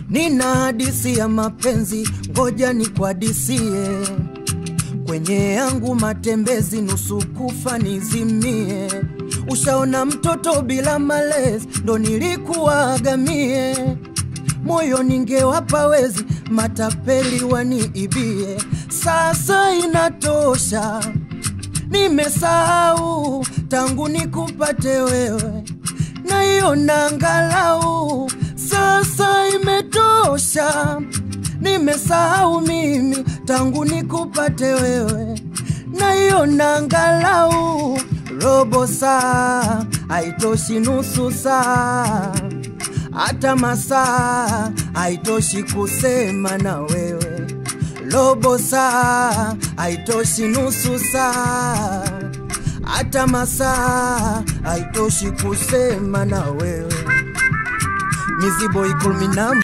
Nina hadithi ya mapenzi, ngoja nikuhadisie. Kwenye yangu matembezi, nusu kufa nizimie. Ushaona mtoto bila malezi, ndo nilikuwaga mie. Moyo ningewapa wezi, matapeli waniibie. Sasa inatosha, nimesahau tangu nikupate wewe. Na hiyo nangalau, sasa imetosha. Nimesahau mimi tangu nikupate wewe. Na hiyo nangalau, robo saa haitoshi, nusu saa hata masaa haitoshi kusema na wewe. Robo saa haitoshi, nusu saa hata masaa haitoshi kusema na wewe. Mizibo ikulminam